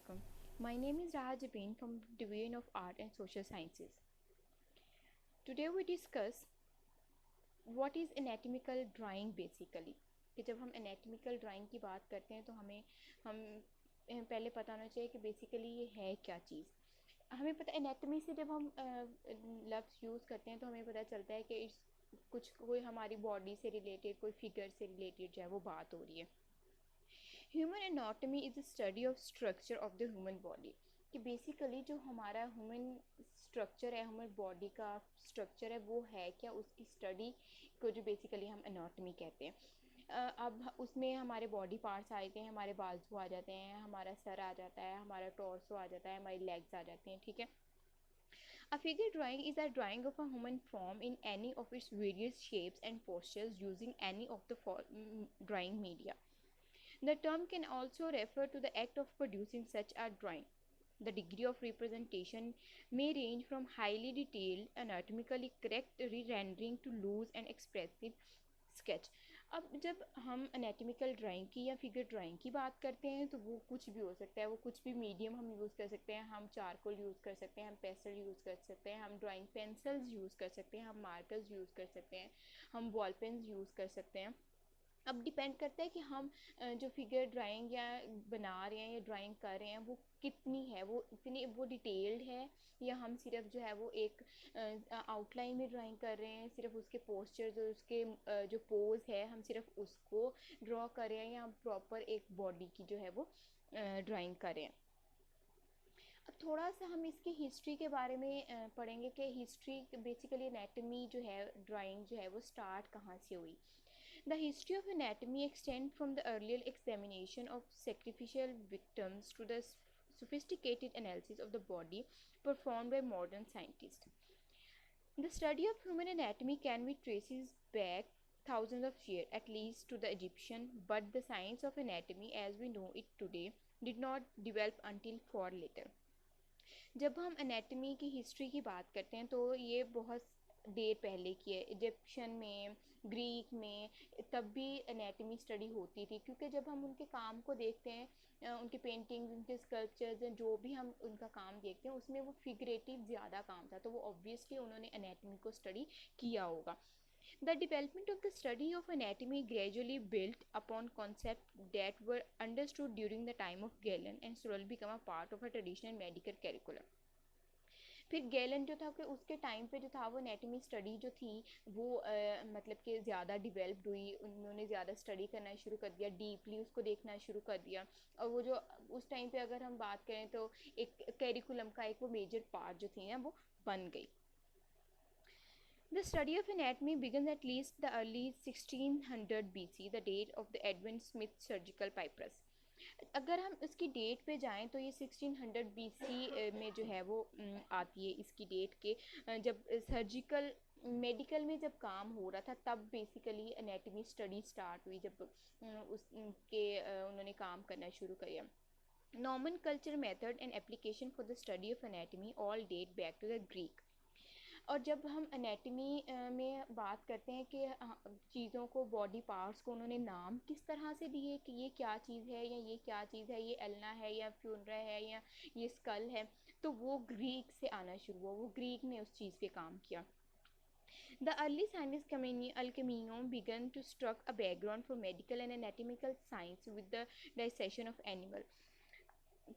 alaikum. My name is Raha Jabin from Division of Art and Social Sciences. Today we discuss what is anatomical drawing basically. कि जब हम anatomical drawing की बात करते हैं तो हम पहले पता होना चाहिए कि बेसिकली ये है क्या चीज़. हमें पता एनाटमी से जब हम लफ्ज़ यूज़ करते हैं तो हमें पता चलता है कि कुछ कोई हमारी बॉडी से रिलेटेड कोई फिगर से रिलेटेड जो है वो बात हो रही है. Human anatomy is the study of structure of the human body. कि बेसिकली जो हमारा ह्यूमन स्ट्रक्चर है, हमारी बॉडी का स्ट्रक्चर है, वो है क्या, उसकी स्टडी को जो बेसिकली हम एनाटॉमी कहते हैं. अब उसमें हमारे बॉडी पार्ट्स आ जाते हैं, हमारे बाजू आ जाते हैं, हमारा सर आ जाता है, हमारा टॉर्सो आ जाता है, हमारी लेग्स आ जाते हैं. ठीक है. A figure drawing is a drawing of a human form in any of its various shapes and postures using any of the drawing media. The term can also refer to the act of producing such a drawing. The degree of representation may range from highly detailed, anatomically correct re-rendering to loose and expressive sketch. अब जब हम anatomical drawing की या figure drawing की बात करते हैं तो वो कुछ भी हो सकता है, वो कुछ भी मीडियम हम यूज़ कर सकते हैं. हम चारकोल यूज़ कर सकते हैं, हम पेंसिल यूज़ कर सकते हैं, हम ड्राइंग पेंसिल्स यूज़ कर सकते हैं, हम मार्कर्स यूज़ कर सकते हैं, हम बॉल पेन्स यूज़ कर सकते हैं. अब डिपेंड करता है कि हम जो फिगर ड्राइंग या बना रहे हैं या ड्राइंग कर रहे हैं वो कितनी है, वो इतनी वो डिटेल्ड है, या हम सिर्फ जो है वो एक आउटलाइन में ड्राइंग कर रहे हैं, सिर्फ उसके पोस्चर्स और उसके जो पोज है हम सिर्फ उसको ड्रॉ कर रहे हैं, या हम प्रॉपर एक बॉडी की जो है वो ड्राइंग कर रहे हैं. अब थोड़ा सा हम इसकी हिस्ट्री के बारे में पढ़ेंगे कि हिस्ट्री बेसिकली एनाटमी जो है ड्राइंग जो है वो स्टार्ट कहाँ से हुई. The history of anatomy extends from the earlier examination of sacrificial victims to the sophisticated analysis of the body performed by modern scientists. The study of human anatomy can be traces back thousands of years at least to the Egyptian, but the science of anatomy as we know it today did not develop until far later. जब हम anatomy की history की बात करते हैं तो ये बहुत देर पहले की है. इजिप्शियन में, ग्रीक में तब भी एनाटमी स्टडी होती थी, क्योंकि जब हम उनके काम को देखते हैं, उनके पेंटिंग्स, उनके स्कल्पचर्स, जो भी हम उनका काम देखते हैं उसमें वो फिगरेटिव ज़्यादा काम था, तो वो ऑब्वियसली उन्होंने एनाटमी को स्टडी किया होगा. The development of the study of anatomy gradually built upon concepts that were understood during the time of Galen and slowly become a part of a traditional medical curriculum. फिर gallon जो था कि उसके time पे जो था वो anatomy study जो थी वो मतलब कि ज़्यादा डिवेल्प्ड हुई, उन्होंने ज़्यादा स्टडी करना शुरू कर दिया, डीपली उसको देखना शुरू कर दिया. और वो जो उस टाइम पे अगर हम बात करें तो एक करिकुलम का एक वो मेजर पार्ट जो थी ना वो बन गई. The study of anatomy begins at least the early 1600 BC, the date of the Edwin Smith surgical papyrus. अगर हम इसकी डेट पे जाएं तो ये 1600 BC में जो है वो आती है इसकी डेट के, जब सर्जिकल मेडिकल में जब काम हो रहा था तब बेसिकली एनाटमी स्टडी स्टार्ट हुई, जब उसके उन्होंने काम करना शुरू किया. Norman culture method and application for the study of anatomy all date back to the Greek. और जब हम एनाटमी में बात करते हैं कि चीज़ों को, बॉडी पार्ट्स को उन्होंने नाम किस तरह से दिए कि ये क्या चीज़ है या ये क्या चीज़ है, ये एल्ना है या फ्यूनरा है या ये स्कल है, तो वो ग्रीक से आना शुरू हुआ, वो ग्रीक ने उस चीज़ पे काम किया. The early scientist Alcemino began to struck a background for medical and anatomical science with the dissection of animal.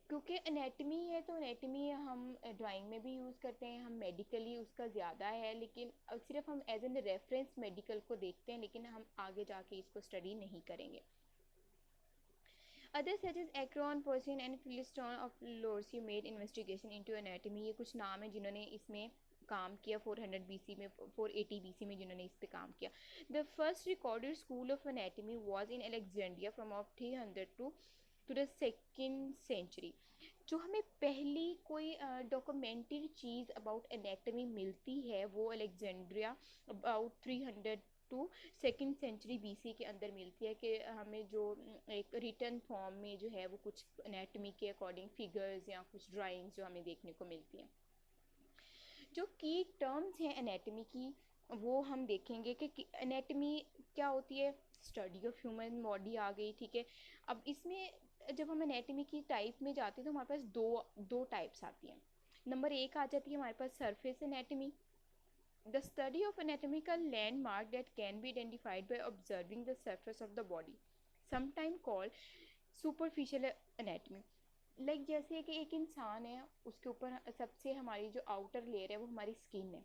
क्योंकि एनाटमी है तो एनाटमी हम ड्राइंग में भी यूज़ करते हैं, हम मेडिकली उसका ज़्यादा है, लेकिन सिर्फ हम एज एन रेफरेंस मेडिकल को देखते हैं, लेकिन हम आगे जाके इसको स्टडी नहीं करेंगे. Other such as Acron, Persin and Philistion of लोर्सी मेड इन्वेस्टिगेशन इनटू एनाटमी. ये कुछ नाम है जिन्होंने इसमें काम किया 400 BC में, 480 BC में जिन्होंने इस पे काम किया. The first recorded school of anatomy was in Alexandria from of 300 to the second century. जो हमें पहली कोई डॉक्यूमेंटेड चीज़ अबाउट एनाटमी मिलती है वो Alexandria about 300 to second century BC के अंदर मिलती है, कि हमें जो एक रिटन फॉर्म में जो है वो कुछ एनाटमी के अकॉर्डिंग फिगर्स या कुछ ड्राइंग्स जो हमें देखने को मिलती हैं. जो की टर्म्स हैं एनाटमी की वो हम देखेंगे कि एनाटमी क्या होती है. स्टडी ऑफ ह्यूमन बॉडी आ गई, ठीक है. अब इसमें जब हम एनाटॉमी की टाइप में जाते हैं तो हमारे पास दो टाइप्स आती हैं. नंबर एक आ जाती है हमारे पास surface anatomy, the study of anatomical landmark that can be identified by observing the surface of the body, sometimes called superficial anatomy. Like जैसे कि एक इंसान है, उसके ऊपर सबसे हमारी जो आउटर लेयर है वो हमारी स्किन है.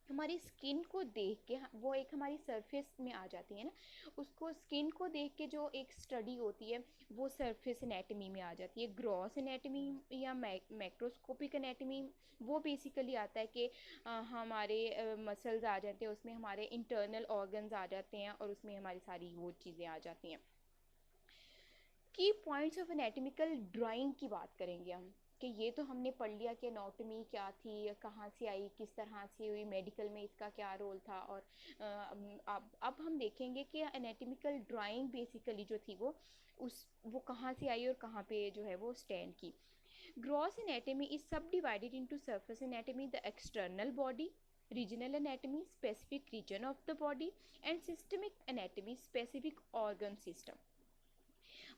हमारी स्किन को देख के वो एक हमारी सरफेस में आ जाती है ना, उसको स्किन को देख के जो एक स्टडी होती है वो सरफेस एनाटमी में आ जाती है. ग्रॉस एनाटमी या मैक्रोस्कोपिक एनाटमी वो बेसिकली आता है कि हमारे मसल्स आ जाते हैं, उसमें हमारे इंटरनल ऑर्गन्स आ जाते हैं और उसमें हमारी सारी वो चीज़ें आ जाती हैं. की पॉइंट्स ऑफ एनाटॉमिकल ड्राइंग की बात करेंगे हम, कि ये तो हमने पढ़ लिया कि एनाटॉमी क्या थी, कहाँ से आई, किस तरह से हुई, मेडिकल में इसका क्या रोल था. और अब हम देखेंगे कि एनाटॉमिकल ड्राइंग बेसिकली जो थी वो कहाँ से आई और कहाँ पे जो है वो स्टैंड की. ग्रॉस एनाटॉमी इज सब divided into surface anatomy, the external body, regional anatomy, specific region of the body, and systemic anatomy, specific organ system.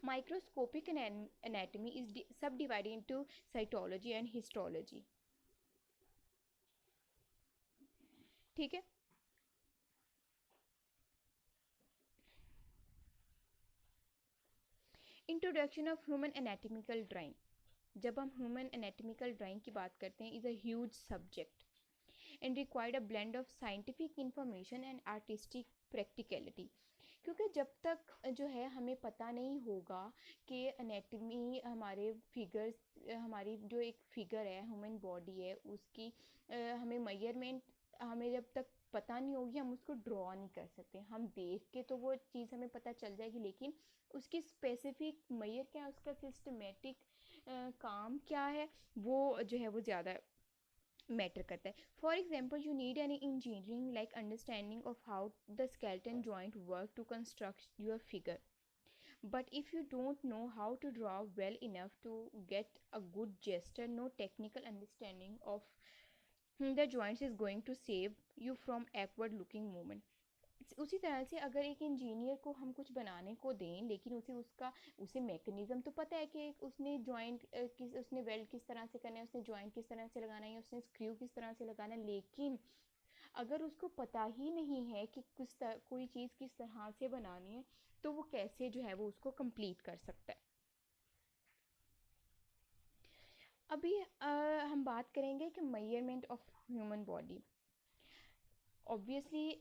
Microscopic anatomy is subdivided into cytology and histology. ठीक है. Introduction of human anatomical drawing. जब हम human anatomical drawing की बात करते हैं, is a huge subject and required a blend of scientific information and artistic practicality. क्योंकि जब तक जो है हमें पता नहीं होगा कि एनाटॉमी हमारे फिगर्स, हमारी जो एक फिगर है, ह्यूमन बॉडी है, उसकी हमें मेजरमेंट हमें जब तक पता नहीं होगी हम उसको ड्रॉ नहीं कर सकते. हम देख के तो वो चीज़ हमें पता चल जाएगी, लेकिन उसकी स्पेसिफिक मेजर क्या है, उसका सिस्टमेटिक काम क्या है, वो जो है वो ज़्यादा मैटर करता है. For example, you need an engineering like understanding of how the skeleton joint work to construct your figure. But if you don't know how to draw well enough to get a good gesture, no technical understanding of the joints is going to save you from awkward looking movement. उसी तरह से अगर एक engineer को हम कुछ बनाने को दें, लेकिन उसे मैकेनिज्म तो पता है कि उसने जॉइंट उसने वेल्ड किस तरह से करना है, उसने जॉइंट किस तरह से लगाना है, उसने स्क्रू किस तरह से लगाना है, लेकिन अगर उसको पता ही नहीं है कि कोई चीज़ किस तरह से बनानी है, तो वो कैसे जो है वो उसको कंप्लीट कर सकता है. अभी हम बात करेंगे कि measurement of human body. Obviously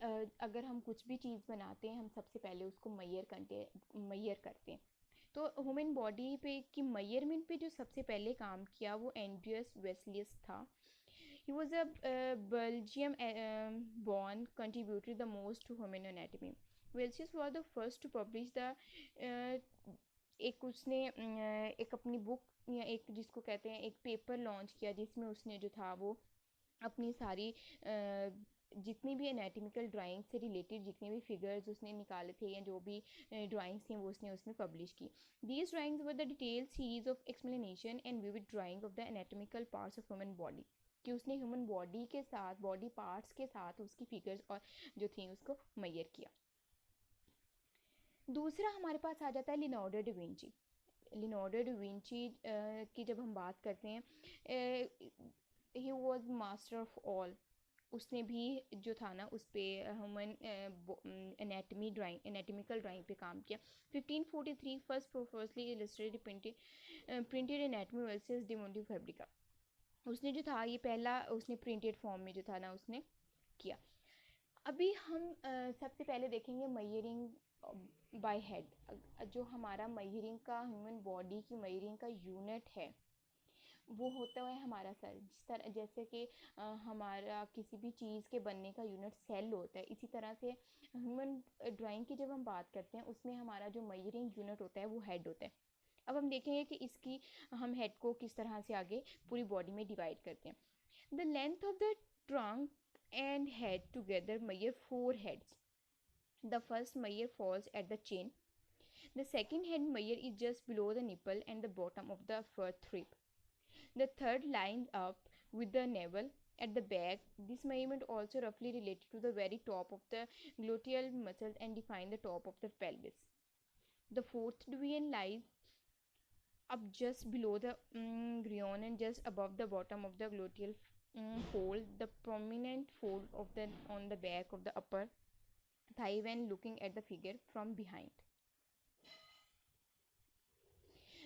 अगर हम कुछ भी चीज़ बनाते हैं, हम सबसे पहले उसको मैयर करते हैं. तो ह्यूमन बॉडी पे की मेजरमेंट पे जो सबसे पहले काम किया वो एंड्रियस वेस्लियस था. He was a Belgium born contributed the most to human anatomy. Welsius was the first to publish the एक उसने एक अपनी बुक या एक जिसको कहते हैं एक पेपर लॉन्च किया, जिसमें उसने जो था वो अपनी सारी जितनी भी एनाटॉमिकल ड्राइंग से रिलेटेड जितने भी फिगर्स उसने निकाले थे या जो भी ड्राइंग्स थी वो उसने उसमें पब्लिश की. These drawings were the detail series of explanation and vivid drying of the anatomical parts of human body. कि उसने ह्यूमन बॉडी के साथ, बॉडी पार्ट्स के साथ उसकी फिगर्स और जो थी उसको मेजर किया. दूसरा हमारे पास आ जाता है Leonardo da Vinci. Leonardo da Vinci की जब हम बात करते हैं, he was master of all. उसने भी जो था ना उस पर ह्यूमन एनाटॉमिकल ड्राइंग पे काम किया. 1543 first profusely illustrated printed anatomy Vesalius डिमोंडी फैब्रिका. उसने जो था ये पहला उसने प्रिंटेड फॉर्म में जो था ना उसने किया. अभी हम सबसे पहले देखेंगे मेजरिंग बाय हेड. जो हमारा मेजरिंग का ह्यूमन बॉडी की मेजरिंग का यूनिट है वो होता है हमारा सर. जिस तरह जैसे कि हमारा किसी भी चीज़ के बनने का यूनिट सेल होता है, इसी तरह से ह्यूमन ड्राइंग की जब हम बात करते हैं उसमें हमारा जो मेजरिंग यूनिट होता है वो हेड होता है. अब हम देखेंगे कि इसकी हम हेड को किस तरह से आगे पूरी बॉडी में डिवाइड करते हैं. The length of the trunk and head together measure 4 heads. The first measure falls at the chin. The second head measure is just below the nipple and the bottom of the fourth rib. The third lines up with the navel at the back. This measurement also roughly related to the very top of the gluteal muscles and define the top of the pelvis. The fourth division lies अब just below the gluon and just above the bottom of the gluteal fold, the prominent fold of the on the back of the upper thigh when looking at the figure from behind.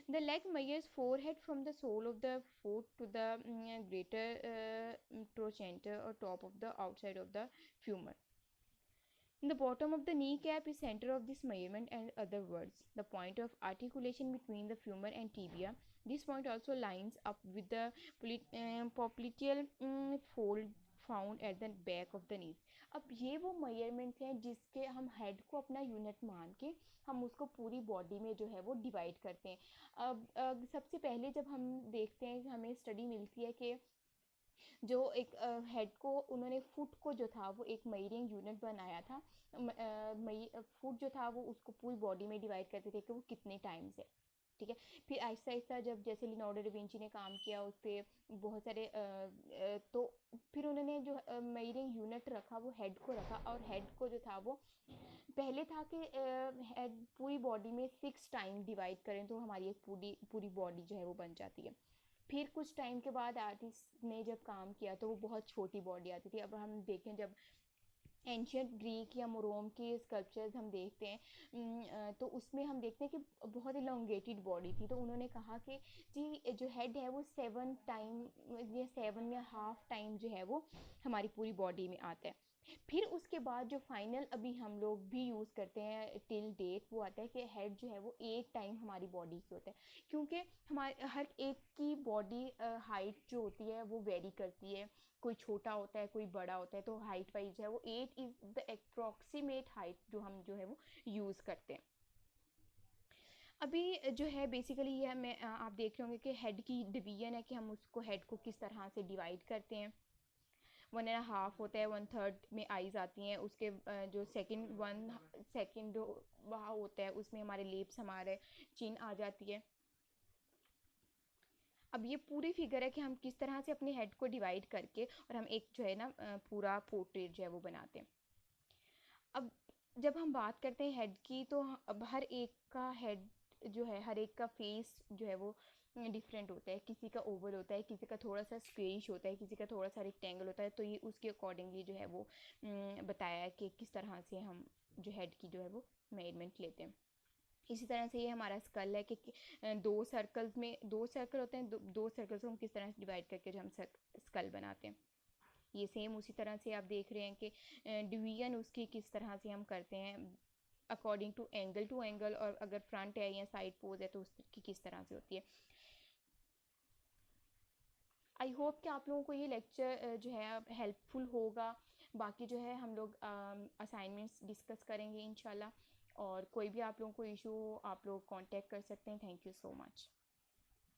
The leg measures forehead from the sole of the foot to the greater trochanter or top of the outside of the femur. The bottom of the kneecap is center of this measurement, and other words, the point of articulation between the femur and tibia. This point also lines up with the popliteal fold found at the back of the knees. अब ये वो measurements हैं जिसके हम head को अपना unit मान के हम उसको पूरी बॉडी में जो है वो डिवाइड करते हैं. अब सबसे पहले जब हम देखते हैं, हमें स्टडी मिलती है कि जो एक हेड को उन्होंने फुट को जो था वो एक मेजरिंग यूनिट बनाया था. फुट जो था वो उसको पूरी बॉडी में डिवाइड करते थे कि वो कितने टाइम से. ठीक है. फिर आहिस्ता आहिस्ता जब जैसे लियोनार्डो डा विंची ने काम किया उस पर बहुत सारे तो फिर उन्होंने जो मेजरिंग यूनिट रखा वो हेड को रखा, और हेड को जो था वो पहले था कि हेड पूरी बॉडी में 6 टाइम डिवाइड करें तो हमारी एक पूरी बॉडी जो है वो बन जाती है. फिर कुछ टाइम के बाद आर्टिस्ट ने जब काम किया तो वो बहुत छोटी बॉडी आती थी. अब हम देखें, जब एंशियंट ग्रीक या मोरोम के स्कल्पचर्स हम देखते हैं तो उसमें हम देखते हैं कि बहुत इलोंगेटेड बॉडी थी. तो उन्होंने कहा कि जी जो हेड है वो 7 टाइम या 7 या हाफ टाइम जो है वो हमारी पूरी बॉडी में आता है. फिर उसके बाद जो फाइनल अभी हम लोग भी यूज़ करते हैं टिल डेट, वो आता है कि हेड जो है वो 8 टाइम हमारी बॉडी की होता है. क्योंकि हमारे हर एक की बॉडी हाइट जो होती है वो वेरी करती है. कोई छोटा होता है, कोई बड़ा होता है, तो हाइट वाइज है वो 8 इज़ द अप्रॉक्सीमेट हाइट जो हम जो है वो यूज़ करते हैं. अभी जो है बेसिकली ये हमें आप देख रहे होंगे कि हेड की डिवीजन है कि हम उसको हेड को किस तरह से डिवाइड करते हैं. 1.5 होता है, 1/3 में आईज आती हैं. उसके जो सेकंड वहाँ होता है उसमें हमारे लिप्स, हमारे चिन आ जाती है. अब ये पूरी फिगर है कि हम किस तरह से अपने हेड को डिवाइड करके और हम एक जो है ना पूरा पोर्ट्रेट जो है वो बनाते हैं. अब जब हम बात करते हैं हेड की, तो अब हर एक का हेड जो है, हर एक का फेस जो है वो डिफरेंट होता है. किसी का ओवल होता है, किसी का थोड़ा सा स्क्वेरिश होता है, किसी का थोड़ा सा रेक्टेंगल होता है. तो ये उसके अकॉर्डिंगली जो है वो बताया है कि किस तरह से हम जो हेड की जो है वो मेजरमेंट लेते हैं. इसी तरह से ये हमारा स्कल है कि दो सर्कल होते हैं. दो सर्कल्स को हम किस तरह से डिवाइड करके जो हम स्कल बनाते हैं. ये सेम उसी तरह से आप देख रहे हैं कि डिवीजन उसकी किस तरह से हम करते हैं अकॉर्डिंग टू एंगल, और अगर फ्रंट है या साइड पोज है तो उसकी किस तरह से होती है. आई होप कि आप लोगों को ये लेक्चर जो है हेल्पफुल होगा. बाकी जो है हम लोग असाइनमेंट्स डिस्कस करेंगे इंशाल्लाह. और कोई भी आप लोगों को इशू हो आप लोग कांटेक्ट कर सकते हैं. Thank you so much.